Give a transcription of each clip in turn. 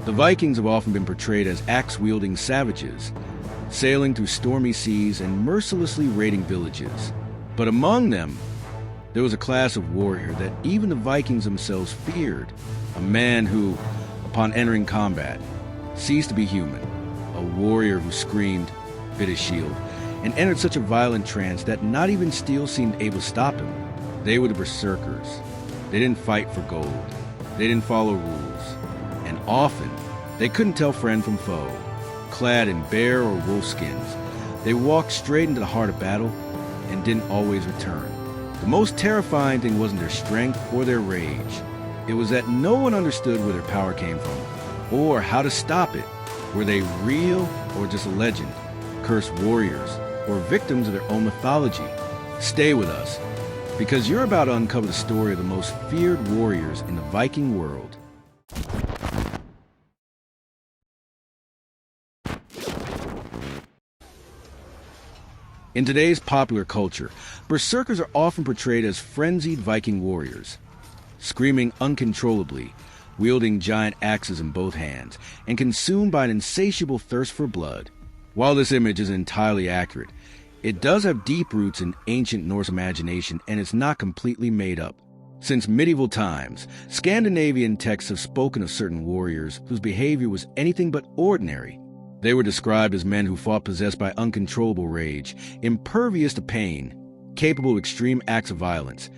The Vikings have often been portrayed as axe-wielding savages, sailing through stormy seas and mercilessly raiding villages. But among them, there was a class of warrior that even the Vikings themselves feared, a man who, upon entering combat, ceased to be human, a warrior who screamed, bit his shield, and entered such a violent trance that not even steel seemed able to stop him. They were the Berserkers. They didn't fight for gold. They didn't follow rules. And often, they couldn't tell friend from foe. Clad in bear or wolf skins, they walked straight into the heart of battle and didn't always return. The most terrifying thing wasn't their strength or their rage. It was that no one understood where their power came from, or how to stop it. Were they real or just a legend? Cursed warriors, or victims of their own mythology? Stay with us, because you're about to uncover the story of the most feared warriors in the Viking world. In today's popular culture, berserkers are often portrayed as frenzied Viking warriors, screaming uncontrollably, wielding giant axes in both hands, and consumed by an insatiable thirst for blood. While this image is entirely accurate, it does have deep roots in ancient Norse imagination, and it's not completely made up. Since medieval times, Scandinavian texts have spoken of certain warriors whose behavior was anything but ordinary. They were described as men who fought possessed by uncontrollable rage, impervious to pain, capable of extreme acts of violence,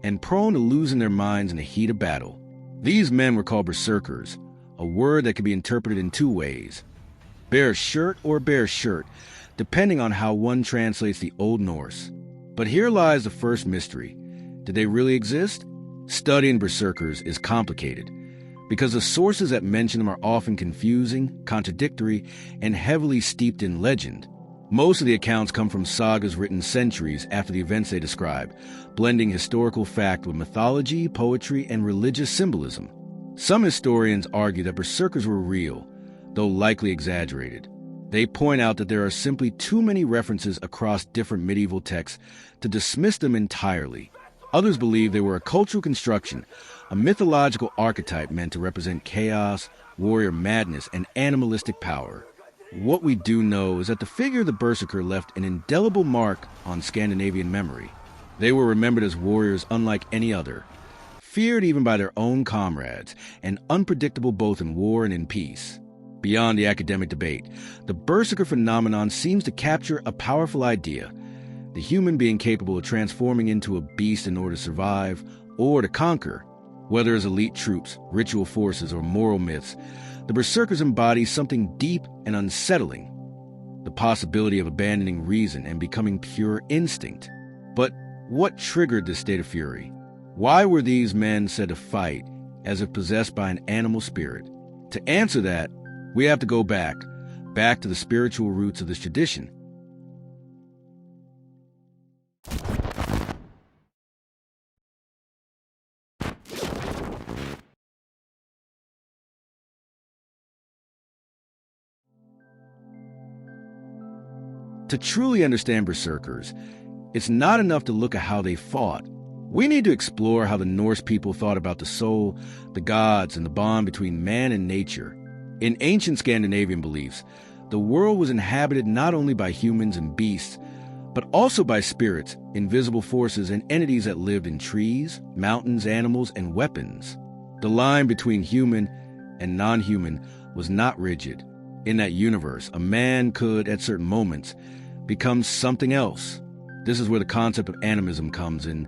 and prone to losing their minds in the heat of battle. These men were called berserkers, a word that could be interpreted in two ways: bear shirt or bear shirt, depending on how one translates the Old Norse. But here lies the first mystery. Did they really exist? Studying berserkers is complicated, because the sources that mention them are often confusing, contradictory, and heavily steeped in legend. Most of the accounts come from sagas written centuries after the events they describe, blending historical fact with mythology, poetry, and religious symbolism. Some historians argue that berserkers were real, though likely exaggerated. They point out that there are simply too many references across different medieval texts to dismiss them entirely. Others believe they were a cultural construction, a mythological archetype meant to represent chaos, warrior madness, and animalistic power. What we do know is that the figure of the berserker left an indelible mark on Scandinavian memory. They were remembered as warriors unlike any other, feared even by their own comrades, and unpredictable both in war and in peace. Beyond the academic debate, the berserker phenomenon seems to capture a powerful idea: the human being capable of transforming into a beast in order to survive or to conquer. Whether as elite troops, ritual forces, or moral myths, the berserkers embody something deep and unsettling: the possibility of abandoning reason and becoming pure instinct. But what triggered this state of fury? Why were these men said to fight as if possessed by an animal spirit? To answer that, we have to go back to the spiritual roots of this tradition. To truly understand berserkers, it's not enough to look at how they fought. We need to explore how the Norse people thought about the soul, the gods, and the bond between man and nature. In ancient Scandinavian beliefs, the world was inhabited not only by humans and beasts, but also by spirits, invisible forces, and entities that lived in trees, mountains, animals, and weapons. The line between human and non-human was not rigid. In that universe, a man could, at certain moments, become something else. This is where the concept of animism comes in,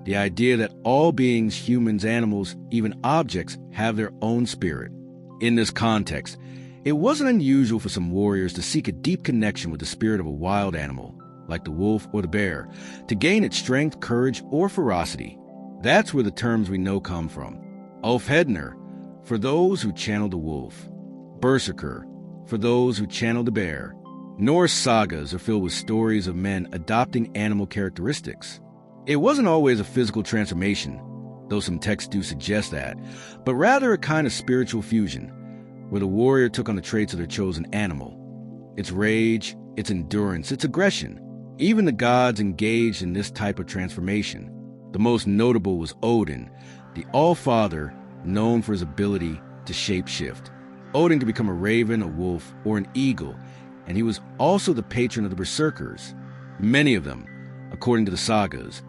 the idea that all beings, humans, animals, even objects, have their own spirit. In this context, it wasn't unusual for some warriors to seek a deep connection with the spirit of a wild animal, like the wolf or the bear, to gain its strength, courage, or ferocity. That's where the terms we know come from. Ulfhednir, for those who channel the wolf. Berserker, for those who channel the bear. Norse sagas are filled with stories of men adopting animal characteristics. It wasn't always a physical transformation, though some texts do suggest that, but rather a kind of spiritual fusion, where the warrior took on the traits of their chosen animal. Its rage, its endurance, its aggression. Even the gods engaged in this type of transformation. The most notable was Odin, the All-Father, known for his ability to shapeshift. Odin could become a raven, a wolf, or an eagle, and he was also the patron of the Berserkers. Many of them, according to the sagas,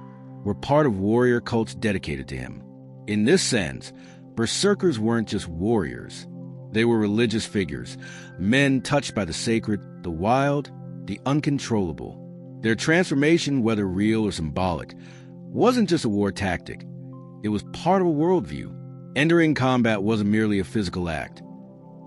were part of warrior cults dedicated to him. In this sense, Berserkers weren't just warriors. They were religious figures, men touched by the sacred, the wild, the uncontrollable. Their transformation, whether real or symbolic, wasn't just a war tactic. It was part of a worldview. Entering combat wasn't merely a physical act.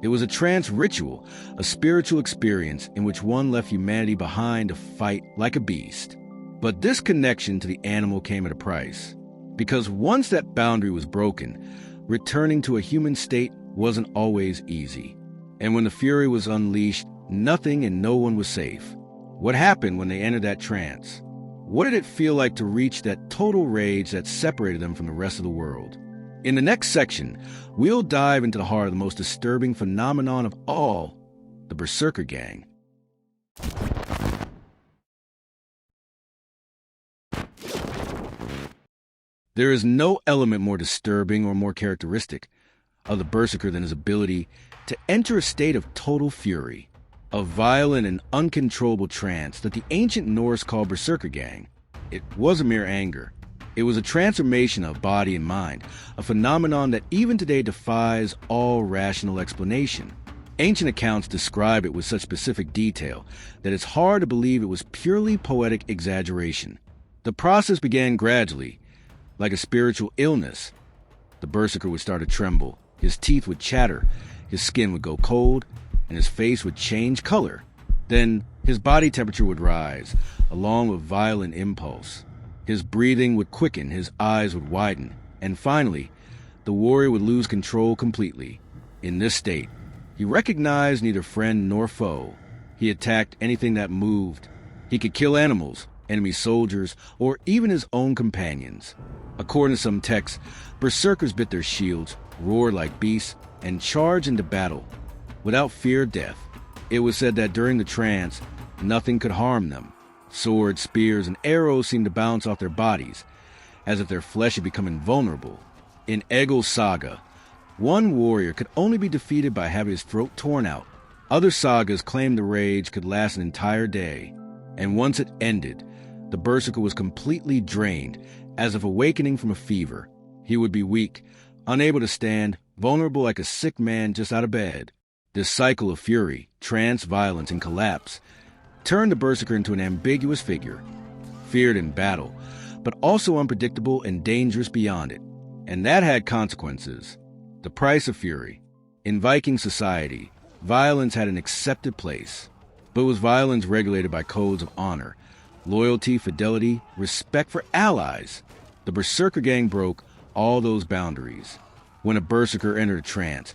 It was a trance ritual, a spiritual experience in which one left humanity behind to fight like a beast. But this connection to the animal came at a price. Because once that boundary was broken, returning to a human state wasn't always easy. And when the fury was unleashed, nothing and no one was safe. What happened when they entered that trance? What did it feel like to reach that total rage that separated them from the rest of the world? In the next section, we'll dive into the heart of the most disturbing phenomenon of all, the berserkergang. There is no element more disturbing or more characteristic of the berserker than his ability to enter a state of total fury, a violent and uncontrollable trance that the ancient Norse called berserkergang. It wasn't mere anger. It was a transformation of body and mind, a phenomenon that even today defies all rational explanation. Ancient accounts describe it with such specific detail that it's hard to believe it was purely poetic exaggeration. The process began gradually, like a spiritual illness. The berserker would start to tremble, his teeth would chatter, his skin would go cold, and his face would change color. Then his body temperature would rise, along with violent impulse. His breathing would quicken, his eyes would widen, and finally, the warrior would lose control completely. In this state, he recognized neither friend nor foe. He attacked anything that moved. He could kill animals, enemy soldiers, or even his own companions. According to some texts, berserkers bit their shields, roared like beasts, and charged into battle without fear of death. It was said that during the trance, nothing could harm them. Swords, spears, and arrows seemed to bounce off their bodies, as if their flesh had become invulnerable. In Egil's saga, one warrior could only be defeated by having his throat torn out. Other sagas claimed the rage could last an entire day, and once it ended, the berserker was completely drained, as if awakening from a fever. He would be weak, unable to stand, vulnerable like a sick man just out of bed. This cycle of fury, trance, violence, and collapse turned the berserker into an ambiguous figure, feared in battle, but also unpredictable and dangerous beyond it. And that had consequences. The price of fury. In Viking society, violence had an accepted place, but was violence regulated by codes of honor, loyalty, fidelity, respect for allies? The berserkergang broke all those boundaries. When a berserker entered a trance,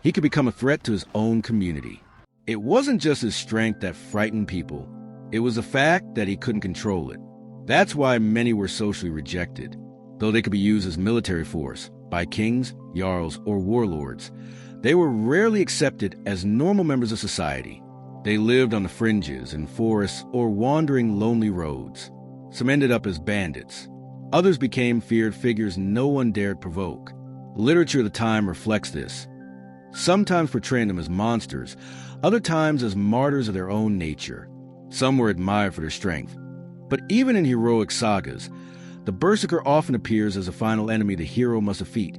he could become a threat to his own community. It wasn't just his strength that frightened people. It was the fact that he couldn't control it. That's why many were socially rejected. Though they could be used as military force by kings, jarls, or warlords, they were rarely accepted as normal members of society. They lived on the fringes, in forests, or wandering lonely roads. Some ended up as bandits. Others became feared figures no one dared provoke. Literature of the time reflects this, sometimes portraying them as monsters, other times as martyrs of their own nature. Some were admired for their strength. But even in heroic sagas, the berserker often appears as a final enemy the hero must defeat,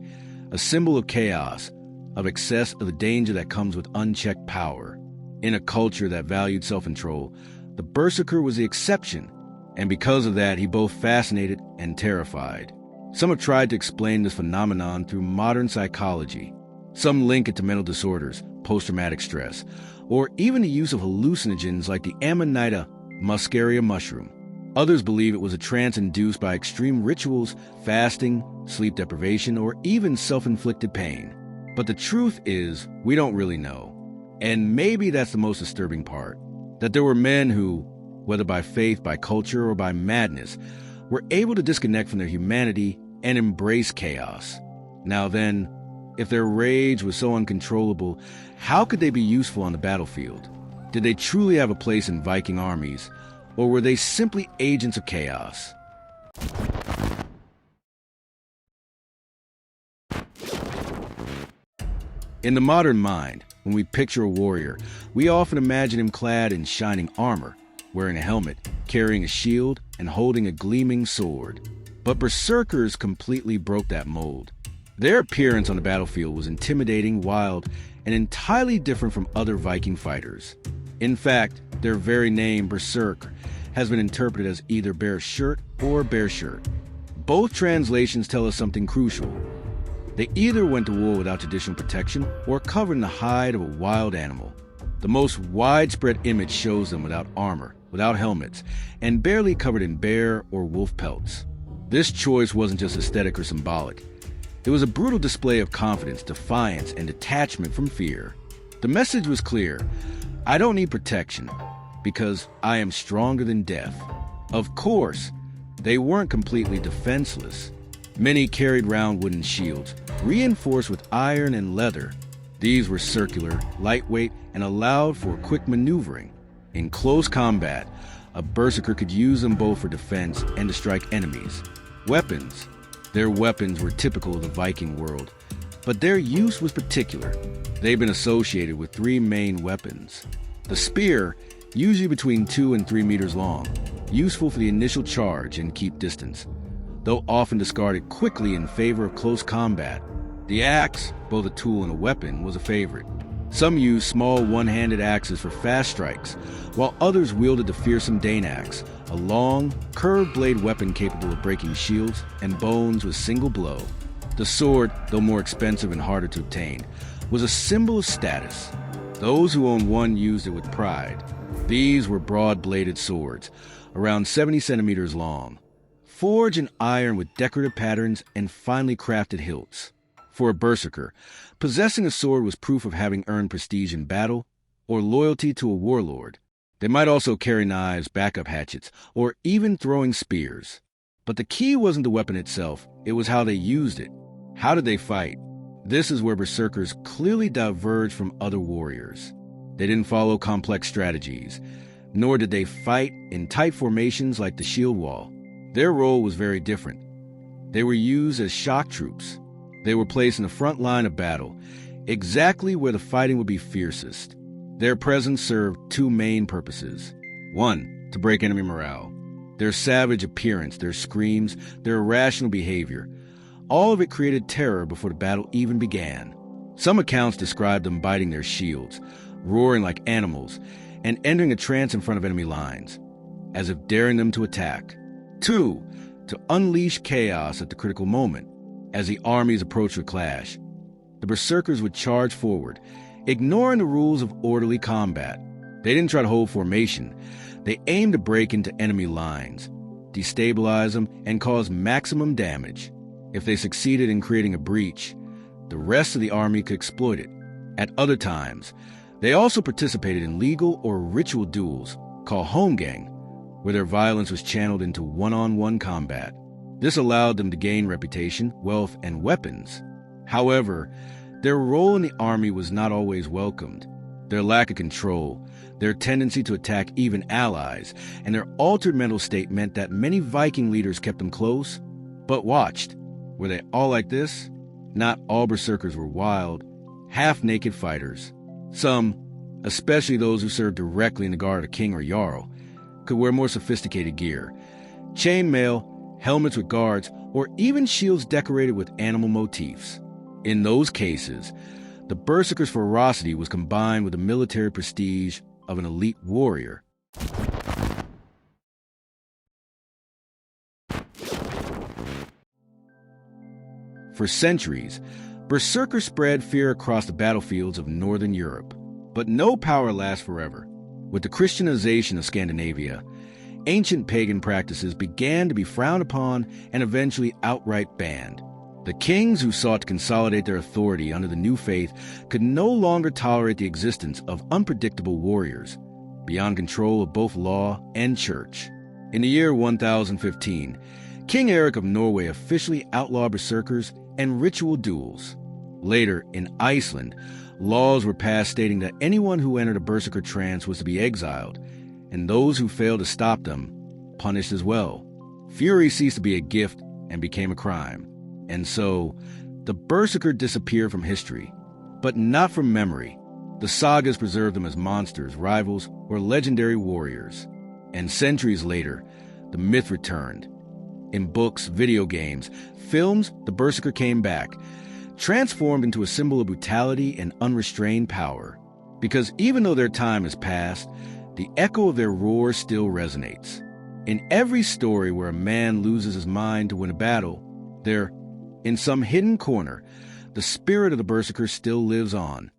a symbol of chaos, of excess, of the danger that comes with unchecked power. In a culture that valued self-control, the berserker was the exception, and because of that, he both fascinated and terrified. Some have tried to explain this phenomenon through modern psychology. Some link it to mental disorders, post-traumatic stress, or even the use of hallucinogens like the Amanita muscaria mushroom. Others believe it was a trance induced by extreme rituals, fasting, sleep deprivation, or even self-inflicted pain. But the truth is, we don't really know. And maybe that's the most disturbing part, that there were men who, whether by faith, by culture, or by madness, were able to disconnect from their humanity and embrace chaos. Now then, if their rage was so uncontrollable, how could they be useful on the battlefield? Did they truly have a place in Viking armies, or were they simply agents of chaos? In the modern mind, When we picture a warrior, we often imagine him clad in shining armor, wearing a helmet, carrying a shield, and holding a gleaming sword. But berserkers completely broke that mold. Their appearance on the battlefield was intimidating, wild, and entirely different from other Viking fighters. In fact, their very name, berserk, has been interpreted as either bear shirt or bear shirt. Both translations tell us something crucial. They either went to war without traditional protection or covered in the hide of a wild animal. The most widespread image shows them without armor, without helmets, and barely covered in bear or wolf pelts. This choice wasn't just aesthetic or symbolic. It was a brutal display of confidence, defiance, and detachment from fear. The message was clear: I don't need protection, because I am stronger than death. Of course, they weren't completely defenseless. Many carried round wooden shields, reinforced with iron and leather. These were circular, lightweight, and allowed for quick maneuvering. In close combat, a berserker could use them both for defense and to strike enemies. Weapons. Their weapons were typical of the Viking world, but their use was particular. They've been associated with three main weapons. The spear, usually between 2 and 3 meters long, useful for the initial charge and keep distance, though often discarded quickly in favor of close combat. The axe, both a tool and a weapon, was a favorite. Some used small one-handed axes for fast strikes, while others wielded the fearsome Dane axe, a long, curved blade weapon capable of breaking shields and bones with a single blow. The sword, though more expensive and harder to obtain, was a symbol of status. Those who owned one used it with pride. These were broad-bladed swords, around 70 centimeters long, forged in iron with decorative patterns and finely crafted hilts. For a berserker, possessing a sword was proof of having earned prestige in battle or loyalty to a warlord. They might also carry knives, backup hatchets, or even throwing spears. But the key wasn't the weapon itself, it was how they used it. How did they fight? This is where berserkers clearly diverged from other warriors. They didn't follow complex strategies, nor did they fight in tight formations like the shield wall. Their role was very different. They were used as shock troops. They were placed in the front line of battle, exactly where the fighting would be fiercest. Their presence served two main purposes. One, to break enemy morale. Their savage appearance, their screams, their irrational behavior, all of it created terror before the battle even began. Some accounts describe them biting their shields, roaring like animals, and entering a trance in front of enemy lines, as if daring them to attack. Two, to unleash chaos at the critical moment, as the armies approached a clash. The berserkers would charge forward, ignoring the rules of orderly combat. They didn't try to hold formation. They aimed to break into enemy lines, destabilize them, and cause maximum damage. If they succeeded in creating a breach, the rest of the army could exploit it. At other times, they also participated in legal or ritual duels, called holmgang, where their violence was channeled into one-on-one combat. This allowed them to gain reputation, wealth, and weapons. However, their role in the army was not always welcomed. Their lack of control, their tendency to attack even allies, and their altered mental state meant that many Viking leaders kept them close, but watched. Were they all like this? Not all berserkers were wild, half-naked fighters. Some, especially those who served directly in the guard of a king or jarl, could wear more sophisticated gear. Chainmail, helmets with guards, or even shields decorated with animal motifs. In those cases, the berserker's ferocity was combined with the military prestige of an elite warrior. For centuries, berserkers spread fear across the battlefields of northern Europe. But no power lasts forever. With the Christianization of Scandinavia, ancient pagan practices began to be frowned upon and eventually outright banned. The kings who sought to consolidate their authority under the new faith could no longer tolerate the existence of unpredictable warriors, beyond control of both law and church. In the year 1015, King Eric of Norway officially outlawed berserkers and ritual duels. Later, in Iceland, laws were passed stating that anyone who entered a berserker trance was to be exiled, and those who failed to stop them, punished as well. Fury ceased to be a gift and became a crime. And so, the berserker disappeared from history, but not from memory. The sagas preserve them as monsters, rivals, or legendary warriors. And centuries later, the myth returned. In books, video games, films, the Berserker came back, transformed into a symbol of brutality and unrestrained power. Because even though their time has passed, the echo of their roar still resonates. In every story where a man loses his mind to win a battle, there, in some hidden corner, the spirit of the Berserker still lives on.